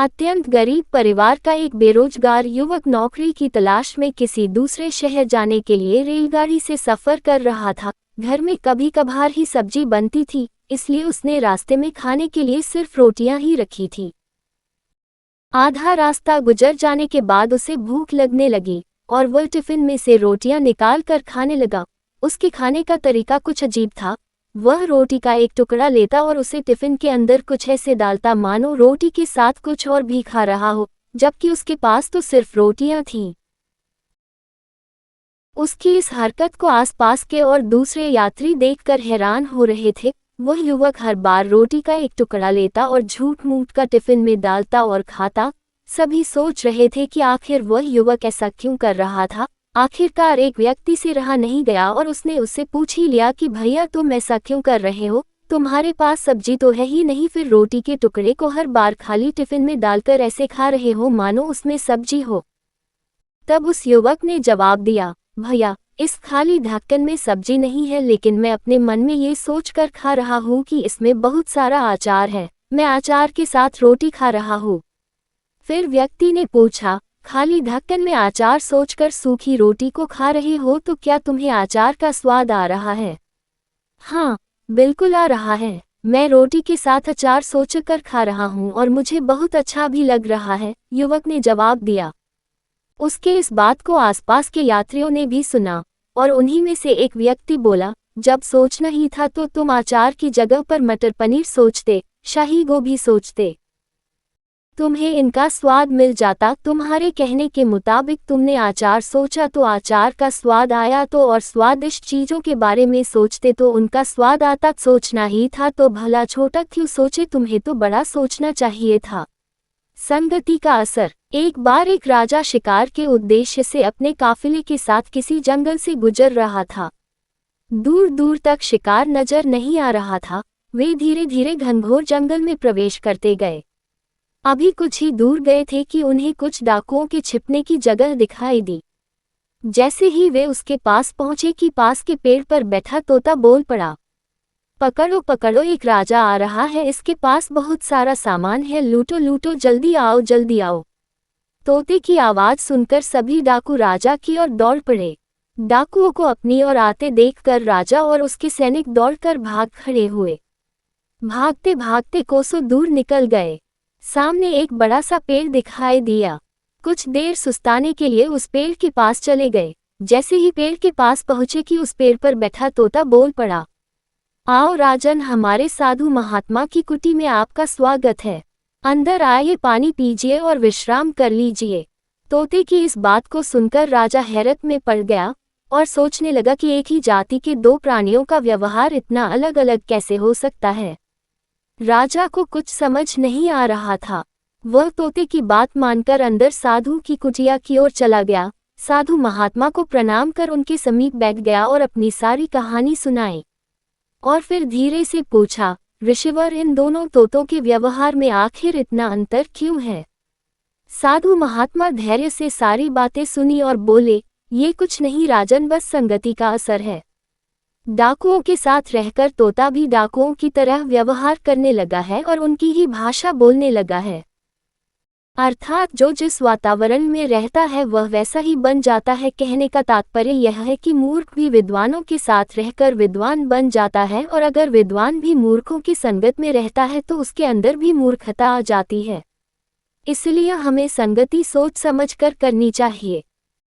अत्यंत गरीब परिवार का एक बेरोजगार युवक नौकरी की तलाश में किसी दूसरे शहर जाने के लिए रेलगाड़ी से सफर कर रहा था। घर में कभी कभार ही सब्जी बनती थी, इसलिए उसने रास्ते में खाने के लिए सिर्फ रोटियां ही रखी थी। आधा रास्ता गुजर जाने के बाद उसे भूख लगने लगी और वह टिफिन में से रोटियां निकाल कर खाने लगा। उसके खाने का तरीका कुछ अजीब था। वह रोटी का एक टुकड़ा लेता और उसे टिफिन के अंदर कुछ ऐसे डालता मानो रोटी के साथ कुछ और भी खा रहा हो, जबकि उसके पास तो सिर्फ रोटियां थीं। उसकी इस हरकत को आसपास के और दूसरे यात्री देखकर हैरान हो रहे थे। वह युवक हर बार रोटी का एक टुकड़ा लेता और झूठ मूठ का टिफिन में डालता और खाता। सभी सोच रहे थे कि आखिर वह युवक ऐसा क्यों कर रहा था। आखिरकार एक व्यक्ति से रहा नहीं गया और उसने उससे पूछ ही लिया कि भैया तुम ऐसा क्यों कर रहे हो, तुम्हारे पास सब्जी तो है ही नहीं, फिर रोटी के टुकड़े को हर बार खाली टिफिन में डालकर ऐसे खा रहे हो मानो उसमें सब्जी हो। तब उस युवक ने जवाब दिया, भैया इस खाली ढक्कन में सब्जी नहीं है, लेकिन मैं अपने मन में ये सोच कर खा रहा हूँ कि इसमें बहुत सारा अचार है, मैं अचार के साथ रोटी खा रहा हूँ। फिर व्यक्ति ने पूछा, खाली ढक्कन में अचार सोचकर सूखी रोटी को खा रहे हो तो क्या तुम्हें अचार का स्वाद आ रहा है? हाँ, बिल्कुल आ रहा है। मैं रोटी के साथ अचार सोचकर खा रहा हूँ और मुझे बहुत अच्छा भी लग रहा है, युवक ने जवाब दिया। उसके इस बात को आसपास के यात्रियों ने भी सुना और उन्हीं में से एक व्यक्ति बोला, जब सोचना ही था तो तुम अचार की जगह पर मटर पनीर सोचते, शाही गोभी सोचते, तुम्हें इनका स्वाद मिल जाता। तुम्हारे कहने के मुताबिक तुमने अचार सोचा तो अचार का स्वाद आया, तो और स्वादिष्ट चीजों के बारे में सोचते तो उनका स्वाद आता। सोचना ही था तो भला छोटा क्यों सोचे, तुम्हें तो बड़ा सोचना चाहिए था। संगति का असर। एक बार एक राजा शिकार के उद्देश्य से अपने काफिले के साथ किसी जंगल से गुजर रहा था। दूर दूर तक शिकार नजर नहीं आ रहा था। वे धीरे धीरे घनघोर जंगल में प्रवेश करते गए। अभी कुछ ही दूर गए थे कि उन्हें कुछ डाकुओं के छिपने की जगह दिखाई दी। जैसे ही वे उसके पास पहुंचे कि पास के पेड़ पर बैठा तोता बोल पड़ा, पकड़ो पकड़ो, एक राजा आ रहा है, इसके पास बहुत सारा सामान है, लूटो लूटो, जल्दी आओ जल्दी आओ। तोते की आवाज सुनकर सभी डाकू राजा की ओर दौड़ पड़े। डाकुओं को अपनी ओर आते देखकर राजा और उसके सैनिक दौड़कर भाग खड़े हुए। भागते भागते कोसों दूर निकल गए। सामने एक बड़ा सा पेड़ दिखाई दिया। कुछ देर सुस्ताने के लिए उस पेड़ के पास चले गए। जैसे ही पेड़ के पास पहुंचे कि उस पेड़ पर बैठा तोता बोल पड़ा, आओ राजन, हमारे साधु महात्मा की कुटी में आपका स्वागत है। अंदर आइए, पानी पीजिए और विश्राम कर लीजिए। तोते की इस बात को सुनकर राजा हैरत में पड़ गया और सोचने लगा कि एक ही जाति के दो प्राणियों का व्यवहार इतना अलग अलग कैसे हो सकता है। राजा को कुछ समझ नहीं आ रहा था। वह तोते की बात मानकर अंदर साधु की कुटिया की ओर चला गया। साधु महात्मा को प्रणाम कर उनके समीप बैठ गया और अपनी सारी कहानी सुनाई। और फिर धीरे से पूछा, ऋषिवर, इन दोनों तोतों के व्यवहार में आखिर इतना अंतर क्यों है? साधु महात्मा धैर्य से सारी बातें सुनी और बोले, ये कुछ नहीं राजन, बस संगति का असर है। डाकुओं के साथ रहकर तोता भी डाकुओं की तरह व्यवहार करने लगा है और उनकी ही भाषा बोलने लगा है। अर्थात जो जिस वातावरण में रहता है वह वैसा ही बन जाता है। कहने का तात्पर्य यह है कि मूर्ख भी विद्वानों के साथ रहकर विद्वान बन जाता है, और अगर विद्वान भी मूर्खों की संगत में रहता है तो उसके अंदर भी मूर्खता आ जाती है। इसलिए हमें संगति सोच समझकर करनी चाहिए।